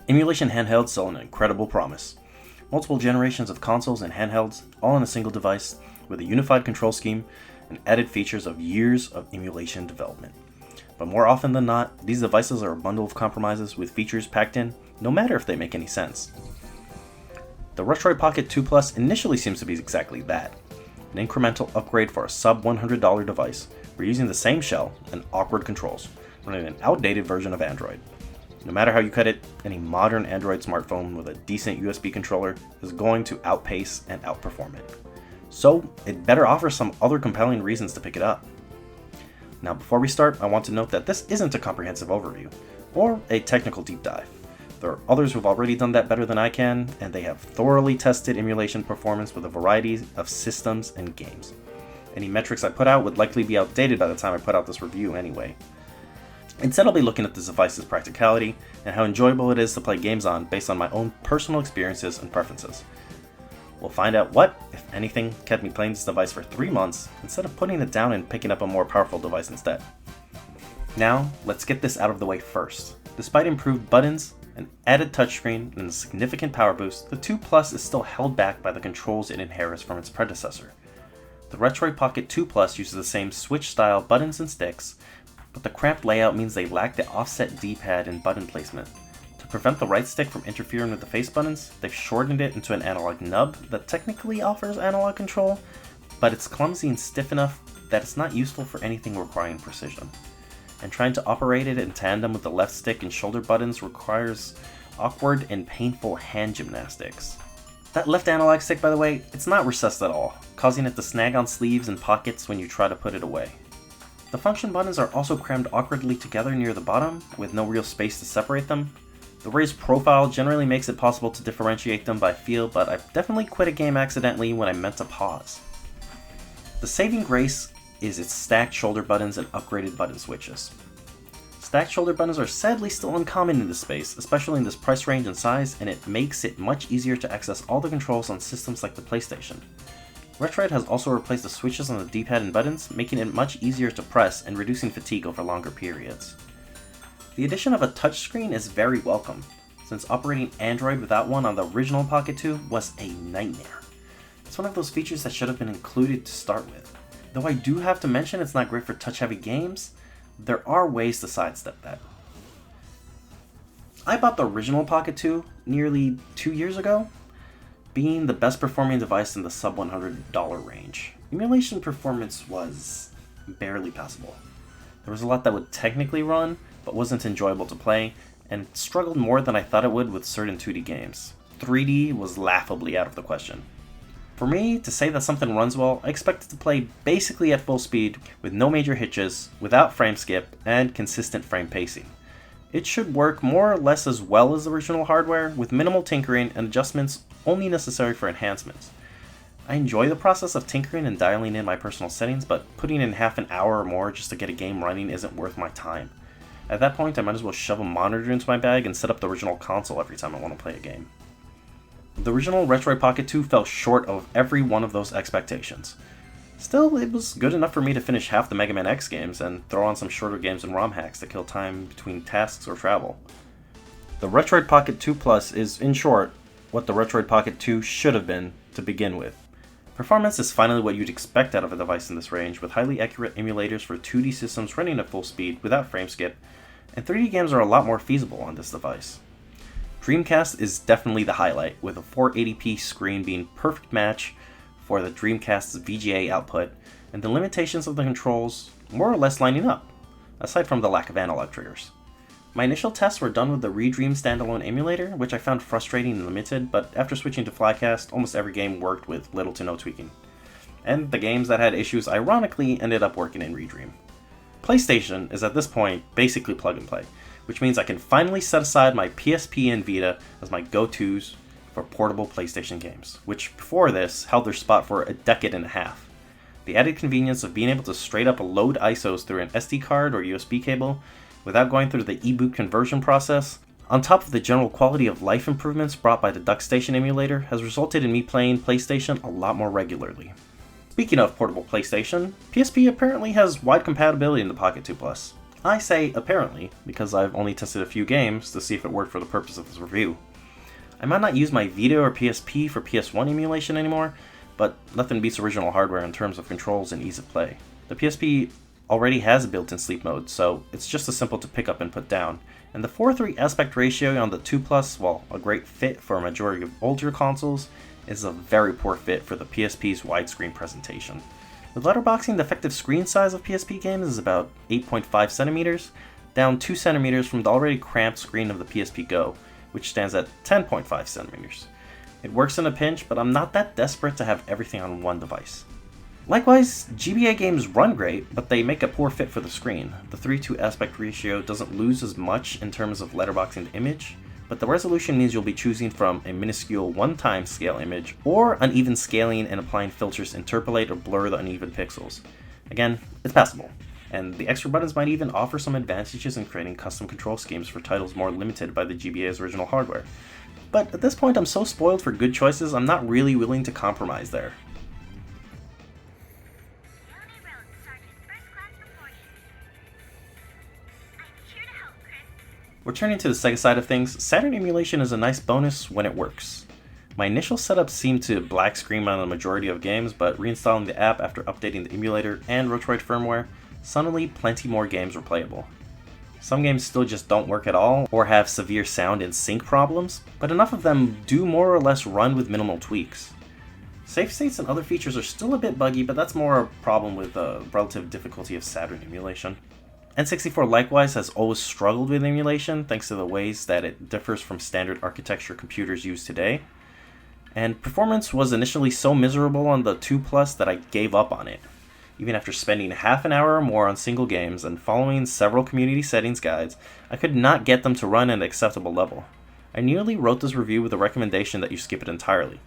Emulation handhelds sell an incredible promise. Multiple generations of consoles and handhelds, all on a single device, with a unified control scheme and added features of years of emulation development. But more often than not, these devices are a bundle of compromises with features packed in, no matter if they make any sense. The Retroid Pocket 2 Plus initially seems to be exactly that, an incremental upgrade for a sub $100 device. We're using the same shell and awkward controls, running an outdated version of Android. No matter how you cut it, any modern Android smartphone with a decent USB controller is going to outpace and outperform it. So it better offer some other compelling reasons to pick it up. Now before we start, I want to note that this isn't a comprehensive overview, or a technical deep dive. There are others who've already done that better than I can, and they have thoroughly tested emulation performance with a variety of systems and games. Any metrics I put out would likely be outdated by the time I put out this review anyway. Instead, I'll be looking at this device's practicality and how enjoyable it is to play games on based on my own personal experiences and preferences. We'll find out what, if anything, kept me playing this device for 3 months instead of putting it down and picking up a more powerful device instead. Now, let's get this out of the way first. Despite improved buttons, an added touchscreen, and a significant power boost, the 2 Plus is still held back by the controls it inherits from its predecessor. The Retroid Pocket 2 Plus uses the same Switch-style buttons and sticks, but the cramped layout means they lack the offset D-pad and button placement. To prevent the right stick from interfering with the face buttons, they've shortened it into an analog nub that technically offers analog control, but it's clumsy and stiff enough that it's not useful for anything requiring precision. And trying to operate it in tandem with the left stick and shoulder buttons requires awkward and painful hand gymnastics. That left analog stick, by the way, it's not recessed at all, causing it to snag on sleeves and pockets when you try to put it away. The function buttons are also crammed awkwardly together near the bottom, with no real space to separate them. The raised profile generally makes it possible to differentiate them by feel, but I've definitely quit a game accidentally when I meant to pause. The saving grace is its stacked shoulder buttons and upgraded button switches. Stacked shoulder buttons are sadly still uncommon in this space, especially in this price range and size, and it makes it much easier to access all the controls on systems like the PlayStation. Retroid has also replaced the switches on the D-pad and buttons, making it much easier to press and reducing fatigue over longer periods. The addition of a touchscreen is very welcome, since operating Android without one on the original Pocket 2 was a nightmare. It's one of those features that should have been included to start with. Though I do have to mention it's not great for touch-heavy games, there are ways to sidestep that. I bought the original Pocket 2 nearly 2 years ago, being the best performing device in the sub $100 range. Emulation performance was barely passable. There was a lot that would technically run, but wasn't enjoyable to play, and struggled more than I thought it would with certain 2D games. 3D was laughably out of the question. For me, to say that something runs well, I expect it to play basically at full speed, with no major hitches, without frame skip, and consistent frame pacing. It should work more or less as well as the original hardware, with minimal tinkering and adjustments only necessary for enhancements. I enjoy the process of tinkering and dialing in my personal settings, but putting in half an hour or more just to get a game running isn't worth my time. At that point, I might as well shove a monitor into my bag and set up the original console every time I want to play a game. The original Retroid Pocket 2 fell short of every one of those expectations. Still, it was good enough for me to finish half the Mega Man X games and throw on some shorter games and ROM hacks to kill time between tasks or travel. The Retroid Pocket 2 Plus is, in short, what the Retroid Pocket 2 should have been to begin with. Performance is finally what you'd expect out of a device in this range, with highly accurate emulators for 2D systems running at full speed without frame skip, and 3D games are a lot more feasible on this device. Dreamcast is definitely the highlight, with a 480p screen being a perfect match for the Dreamcast's VGA output, and the limitations of the controls more or less lining up, aside from the lack of analog triggers. My initial tests were done with the Redream standalone emulator, which I found frustrating and limited, but after switching to Flycast, almost every game worked with little to no tweaking. And the games that had issues ironically ended up working in Redream. PlayStation is at this point basically plug and play, which means I can finally set aside my PSP and Vita as my go-tos for portable PlayStation games, which before this held their spot for a decade and a half. The added convenience of being able to straight up load ISOs through an SD card or USB cable without going through the e-boot conversion process, on top of the general quality of life improvements brought by the DuckStation emulator, has resulted in me playing PlayStation a lot more regularly. Speaking of portable PlayStation, PSP apparently has wide compatibility in the Pocket 2 Plus. I say apparently, because I've only tested a few games to see if it worked for the purpose of this review. I might not use my Vita or PSP for PS1 emulation anymore, but nothing beats original hardware in terms of controls and ease of play. The PSP already has a built-in sleep mode, so it's just as simple to pick up and put down. And the 4:3 aspect ratio on the 2 Plus, while a great fit for a majority of older consoles, is a very poor fit for the PSP's widescreen presentation. With letterboxing, the effective screen size of PSP games is about 8.5 centimeters, down 2 centimeters from the already cramped screen of the PSP Go, which stands at 10.5 centimeters. It works in a pinch, but I'm not that desperate to have everything on one device. Likewise, GBA games run great, but they make a poor fit for the screen. The 3:2 aspect ratio doesn't lose as much in terms of letterboxing the image, but the resolution means you'll be choosing from a minuscule 1x scale image, or uneven scaling and applying filters to interpolate or blur the uneven pixels. Again, it's passable, and the extra buttons might even offer some advantages in creating custom control schemes for titles more limited by the GBA's original hardware. But at this point, I'm so spoiled for good choices, I'm not really willing to compromise there. Returning to the Sega side of things, Saturn emulation is a nice bonus when it works. My initial setup seemed to black screen on the majority of games, but reinstalling the app after updating the emulator and Retroid firmware, suddenly plenty more games were playable. Some games still just don't work at all, or have severe sound and sync problems, but enough of them do more or less run with minimal tweaks. Save states and other features are still a bit buggy, but that's more a problem with the relative difficulty of Saturn emulation. N64 likewise has always struggled with emulation thanks to the ways that it differs from standard architecture computers used today. And performance was initially so miserable on the 2 Plus that I gave up on it. Even after spending half an hour or more on single games and following several community settings guides, I could not get them to run at an acceptable level. I nearly wrote this review with a recommendation that you skip it entirely.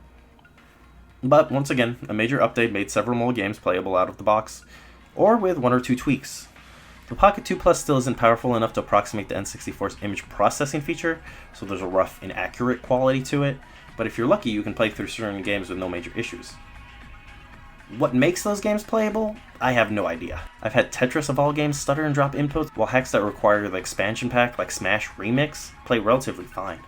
But once again, a major update made several more games playable out of the box, or with 1 or 2 tweaks. The Pocket 2 Plus still isn't powerful enough to approximate the N64's image processing feature, so there's a rough, inaccurate quality to it, but if you're lucky, you can play through certain games with no major issues. What makes those games playable? I have no idea. I've had Tetris of all games stutter and drop inputs, while hacks that require the expansion pack like Smash Remix play relatively fine.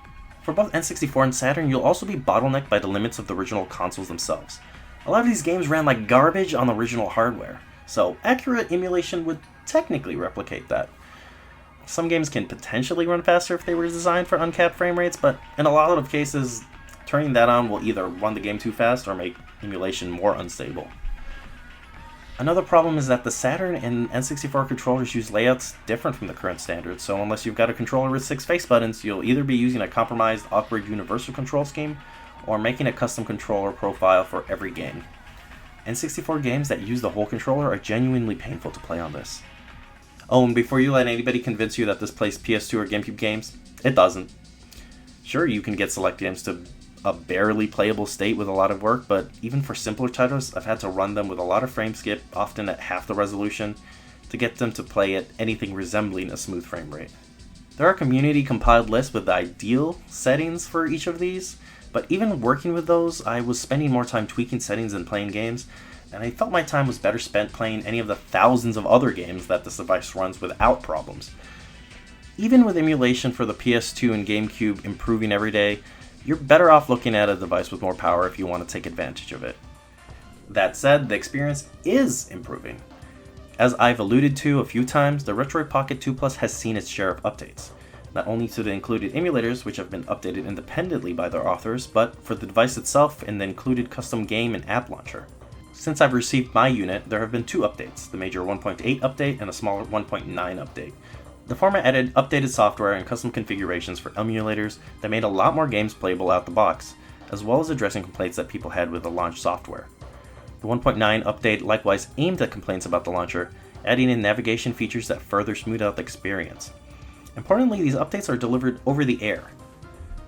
For both N64 and Saturn, you'll also be bottlenecked by the limits of the original consoles themselves. A lot of these games ran like garbage on the original hardware, so accurate emulation would technically replicate that. Some games can potentially run faster if they were designed for uncapped frame rates, but in a lot of cases, turning that on will either run the game too fast or make emulation more unstable. Another problem is that the Saturn and N64 controllers use layouts different from the current standards, so unless you've got a controller with 6 face buttons, you'll either be using a compromised, awkward universal control scheme, or making a custom controller profile for every game. N64 games that use the whole controller are genuinely painful to play on this. Oh, and before you let anybody convince you that this plays PS2 or GameCube games, it doesn't. Sure, you can get select games to a barely playable state with a lot of work, but even for simpler titles, I've had to run them with a lot of frame skip, often at half the resolution, to get them to play at anything resembling a smooth frame rate. There are community compiled lists with the ideal settings for each of these, but even working with those, I was spending more time tweaking settings than playing games, and I felt my time was better spent playing any of the thousands of other games that this device runs without problems. Even with emulation for the PS2 and GameCube improving every day, you're better off looking at a device with more power if you want to take advantage of it. That said, the experience is improving. As I've alluded to a few times, the Retroid Pocket 2 Plus has seen its share of updates. Not only to the included emulators, which have been updated independently by their authors, but for the device itself and the included custom game and app launcher. Since I've received my unit, there have been 2 updates, the major 1.8 update and a smaller 1.9 update. The format added updated software and custom configurations for emulators that made a lot more games playable out the box, as well as addressing complaints that people had with the launch software. The 1.9 update likewise aimed at complaints about the launcher, adding in navigation features that further smooth out the experience. Importantly, these updates are delivered over the air,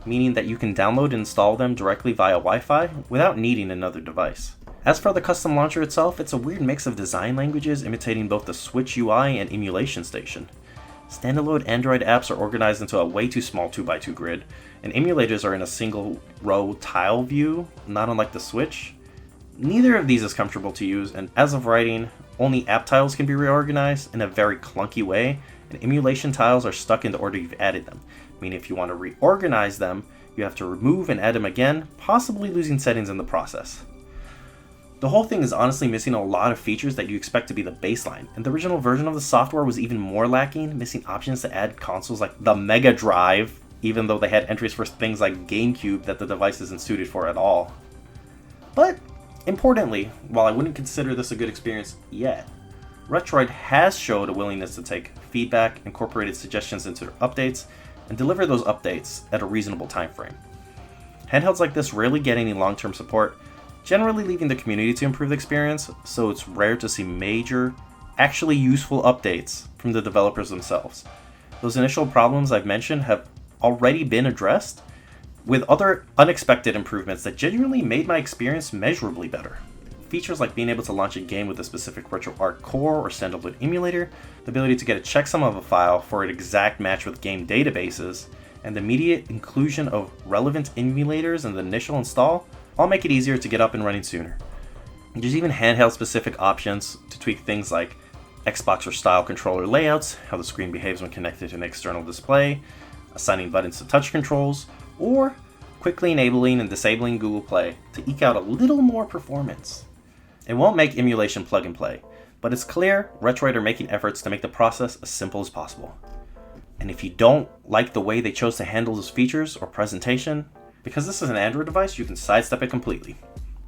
meaning that you can download and install them directly via Wi-Fi without needing another device. As for the custom launcher itself, it's a weird mix of design languages imitating both the Switch UI and Emulation Station. Standalone Android apps are organized into a way too small 2x2 grid, and emulators are in a single row tile view, not unlike the Switch. Neither of these is comfortable to use, and as of writing, only app tiles can be reorganized in a very clunky way, and emulation tiles are stuck in the order you've added them, meaning if you want to reorganize them, you have to remove and add them again, possibly losing settings in the process. The whole thing is honestly missing a lot of features that you expect to be the baseline, and the original version of the software was even more lacking, missing options to add consoles like the Mega Drive, even though they had entries for things like GameCube that the device isn't suited for at all. But, importantly, while I wouldn't consider this a good experience yet, Retroid has showed a willingness to take feedback, incorporated suggestions into their updates, and deliver those updates at a reasonable time frame. Handhelds like this rarely get any long-term support, generally leaving the community to improve the experience, so it's rare to see major, actually useful updates from the developers themselves. Those initial problems I've mentioned have already been addressed, with other unexpected improvements that genuinely made my experience measurably better. Features like being able to launch a game with a specific RetroArch core or standalone emulator, the ability to get a checksum of a file for an exact match with game databases, and the immediate inclusion of relevant emulators in the initial install all make it easier to get up and running sooner. There's even handheld specific options to tweak things like Xbox or style controller layouts, how the screen behaves when connected to an external display, assigning buttons to touch controls, or quickly enabling and disabling Google Play to eke out a little more performance. It won't make emulation plug and play, but it's clear Retroid are making efforts to make the process as simple as possible. And if you don't like the way they chose to handle those features or presentation, because this is an Android device, you can sidestep it completely.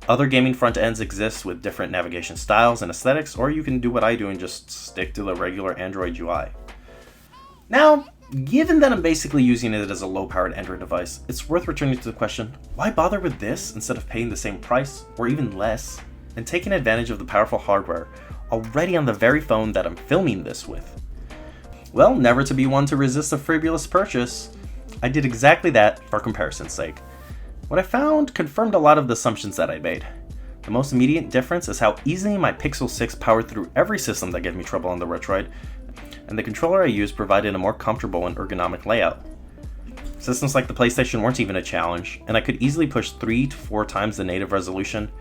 Other gaming front ends exist with different navigation styles and aesthetics, or you can do what I do and just stick to the regular Android UI. Now, given that I'm basically using it as a low-powered Android device, it's worth returning to the question, why bother with this instead of paying the same price, or even less, and taking advantage of the powerful hardware already on the very phone that I'm filming this with? Well, never to be one to resist a frivolous purchase, I did exactly that for comparison's sake. What I found confirmed a lot of the assumptions that I made. The most immediate difference is how easily my Pixel 6 powered through every system that gave me trouble on the Retroid, and the controller I used provided a more comfortable and ergonomic layout. Systems like the PlayStation weren't even a challenge, and I could easily push 3 to 4 times the native resolution,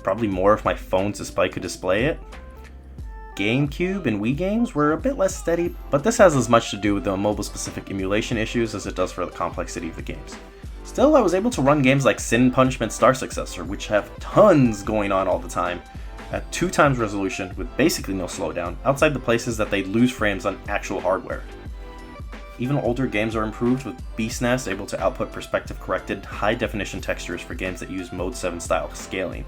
probably more if my phone's display could display it. GameCube and Wii games were a bit less steady, but this has as much to do with the mobile-specific emulation issues as it does for the complexity of the games. Still, I was able to run games like Sin and Punishment Star Successor, which have tons going on all the time, at 2 times resolution with basically no slowdown, outside the places that they lose frames on actual hardware. Even older games are improved, with BSNES able to output perspective-corrected, high-definition textures for games that use Mode 7 style scaling.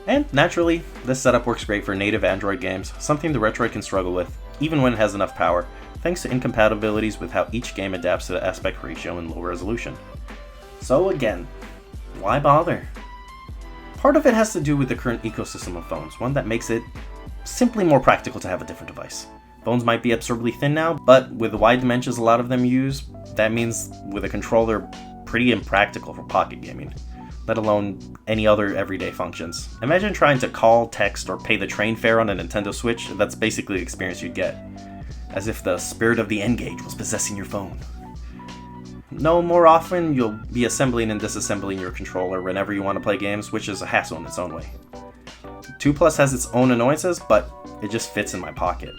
And naturally, this setup works great for native Android games, something the Retroid can struggle with, even when it has enough power, thanks to incompatibilities with how each game adapts to the aspect ratio and low resolution. So again, why bother? Part of it has to do with the current ecosystem of phones, one that makes it simply more practical to have a different device. Phones might be absurdly thin now, but with the wide dimensions a lot of them use, that means with a controller, pretty impractical for pocket gaming, let alone any other everyday functions. Imagine trying to call, text, or pay the train fare on a Nintendo Switch. That's basically the experience you'd get. As if the spirit of the N-Gage was possessing your phone. No, more often you'll be assembling and disassembling your controller whenever you want to play games, which is a hassle in its own way. 2 Plus has its own annoyances, but it just fits in my pocket.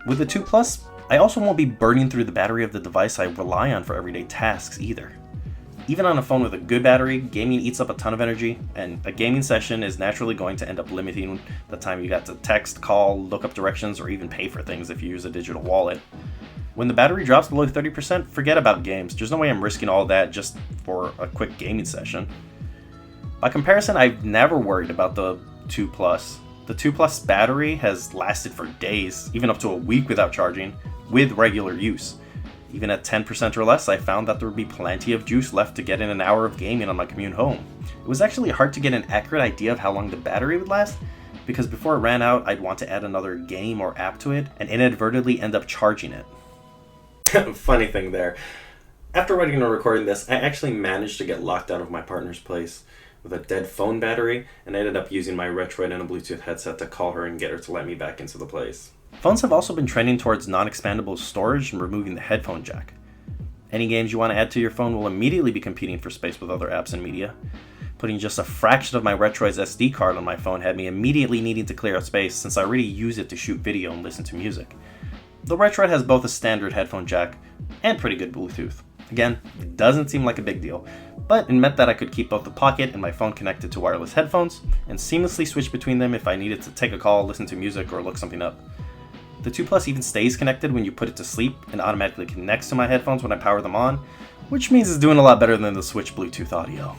With the 2 Plus, I also won't be burning through the battery of the device I rely on for everyday tasks either. Even on a phone with a good battery, gaming eats up a ton of energy, and a gaming session is naturally going to end up limiting the time you got to text, call, look up directions, or even pay for things if you use a digital wallet. When the battery drops below 30%, forget about games. There's no way I'm risking all that just for a quick gaming session. By comparison, I've never worried about the 2 Plus. The 2 Plus battery has lasted for days, even up to a week without charging, with regular use. Even at 10% or less, I found that there would be plenty of juice left to get in an hour of gaming on my commute home. It was actually hard to get an accurate idea of how long the battery would last, because before it ran out, I'd want to add another game or app to it, and inadvertently end up charging it. Funny thing there. After writing and recording this, I actually managed to get locked out of my partner's place with a dead phone battery, and I ended up using my Retroid and a Bluetooth headset to call her and get her to let me back into the place. Phones have also been trending towards non-expandable storage and removing the headphone jack. Any games you want to add to your phone will immediately be competing for space with other apps and media. Putting just a fraction of my Retroid's SD card on my phone had me immediately needing to clear out space since I already use it to shoot video and listen to music. The Retroid has both a standard headphone jack and pretty good Bluetooth. Again, it doesn't seem like a big deal, but it meant that I could keep both the Pocket and my phone connected to wireless headphones and seamlessly switch between them if I needed to take a call, listen to music, or look something up. The 2 Plus even stays connected when you put it to sleep and automatically connects to my headphones when I power them on, which means it's doing a lot better than the Switch Bluetooth audio.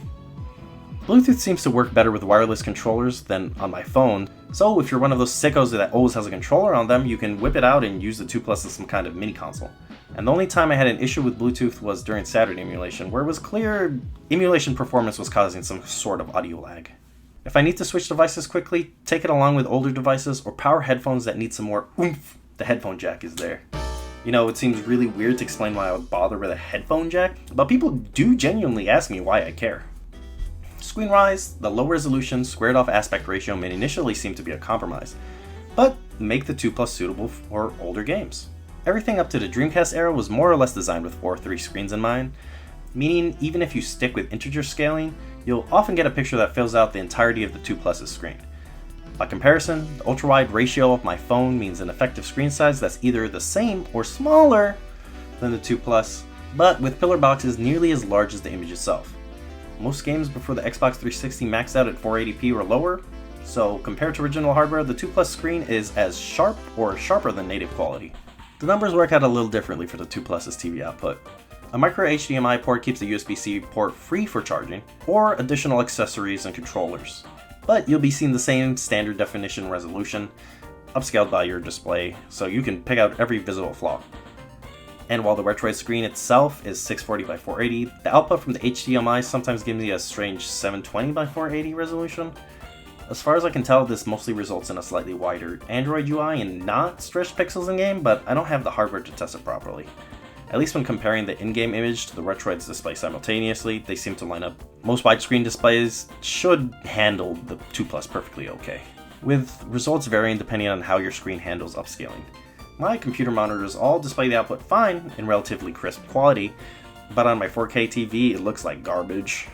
Bluetooth seems to work better with wireless controllers than on my phone, so if you're one of those sickos that always has a controller on them, you can whip it out and use the 2 Plus as some kind of mini console. And the only time I had an issue with Bluetooth was during Saturday emulation, where it was clear emulation performance was causing some sort of audio lag. If I need to switch devices quickly, take it along with older devices or power headphones that need some more oomph, the headphone jack is there. You know, it seems really weird to explain why I would bother with a headphone jack, but people do genuinely ask me why I care. Screen-wise, the low resolution, squared off aspect ratio may initially seem to be a compromise, but make the 2 Plus suitable for older games. Everything up to the Dreamcast era was more or less designed with 4:3 screens in mind, meaning even if you stick with integer scaling, you'll often get a picture that fills out the entirety of the 2 Plus's screen. By comparison, the ultra-wide ratio of my phone means an effective screen size that's either the same or smaller than the 2 Plus, but with pillar boxes nearly as large as the image itself. Most games before the Xbox 360 maxed out at 480p or lower, so compared to original hardware, the 2 Plus screen is as sharp or sharper than native quality. The numbers work out a little differently for the 2 Plus's TV output. A micro HDMI port keeps the USB-C port free for charging, or additional accessories and controllers. But you'll be seeing the same standard definition resolution, upscaled by your display, so you can pick out every visible flaw. And while the Retroid screen itself is 640 by 480, the output from the HDMI sometimes gives me a strange 720 by 480 resolution. As far as I can tell, this mostly results in a slightly wider Android UI and not stretched pixels in-game, but I don't have the hardware to test it properly. At least when comparing the in-game image to the Retroid's display simultaneously, they seem to line up. Most widescreen displays should handle the 2 Plus perfectly okay, with results varying depending on how your screen handles upscaling. My computer monitors all display the output fine in relatively crisp quality, but on my 4K TV it looks like garbage.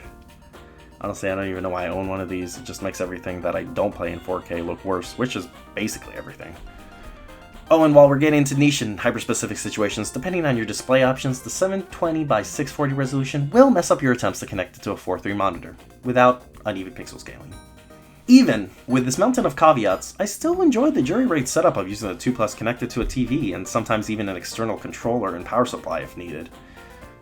Honestly, I don't even know why I own one of these. It just makes everything that I don't play in 4K look worse, which is basically everything. Oh, and while we're getting into niche and hyper-specific situations, depending on your display options, the 720 by 640 resolution will mess up your attempts to connect it to a 4:3 monitor, without uneven pixel scaling. Even with this mountain of caveats, I still enjoy the jury rate setup of using the 2 Plus connected to a TV, and sometimes even an external controller and power supply if needed.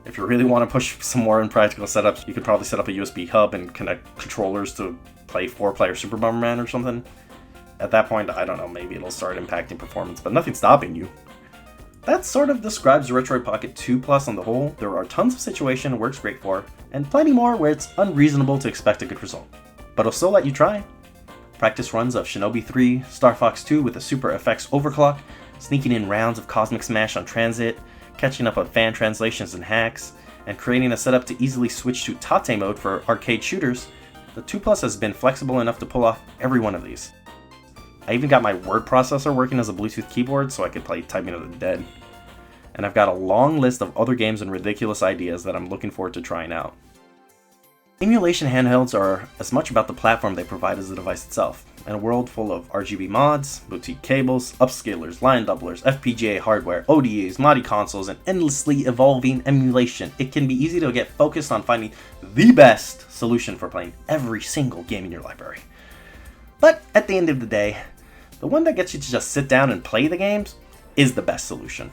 If you really want to push some more impractical setups, you could probably set up a USB hub and connect controllers to play 4-player Super Bomberman or something. At that point, I don't know, maybe it'll start impacting performance, but nothing's stopping you. That sort of describes the Retroid Pocket 2 Plus on the whole. There are tons of situations it works great for, and plenty more where it's unreasonable to expect a good result. But I'll still let you try. Practice runs of Shinobi 3, Star Fox 2 with the Super FX overclock, sneaking in rounds of Cosmic Smash on Transit, catching up on fan translations and hacks, and creating a setup to easily switch to Tate mode for arcade shooters, the 2 Plus has been flexible enough to pull off every one of these. I even got my word processor working as a Bluetooth keyboard so I could play Typing of the Dead. And I've got a long list of other games and ridiculous ideas that I'm looking forward to trying out. Emulation handhelds are as much about the platform they provide as the device itself. In a world full of RGB mods, boutique cables, upscalers, line doublers, FPGA hardware, ODEs, MODI consoles, and endlessly evolving emulation, it can be easy to get focused on finding the best solution for playing every single game in your library. But at the end of the day, the one that gets you to just sit down and play the games is the best solution.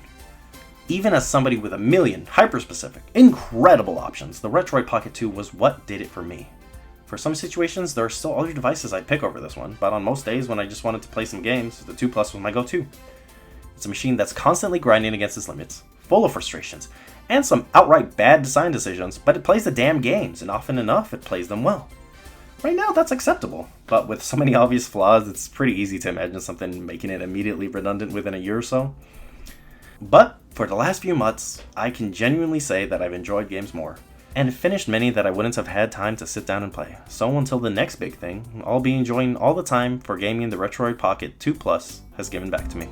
Even as somebody with a million hyper-specific, incredible options, the Retroid Pocket 2 was what did it for me. For some situations, there are still other devices I'd pick over this one, but on most days when I just wanted to play some games, the 2 Plus was my go-to. It's a machine that's constantly grinding against its limits, full of frustrations, and some outright bad design decisions, but it plays the damn games, and often enough, it plays them well. Right now, that's acceptable, but with so many obvious flaws, it's pretty easy to imagine something making it immediately redundant within a year or so. But for the last few months, I can genuinely say that I've enjoyed games more, and finished many that I wouldn't have had time to sit down and play. So until the next big thing, I'll be enjoying all the time for gaming the Retroid Pocket 2 Plus has given back to me.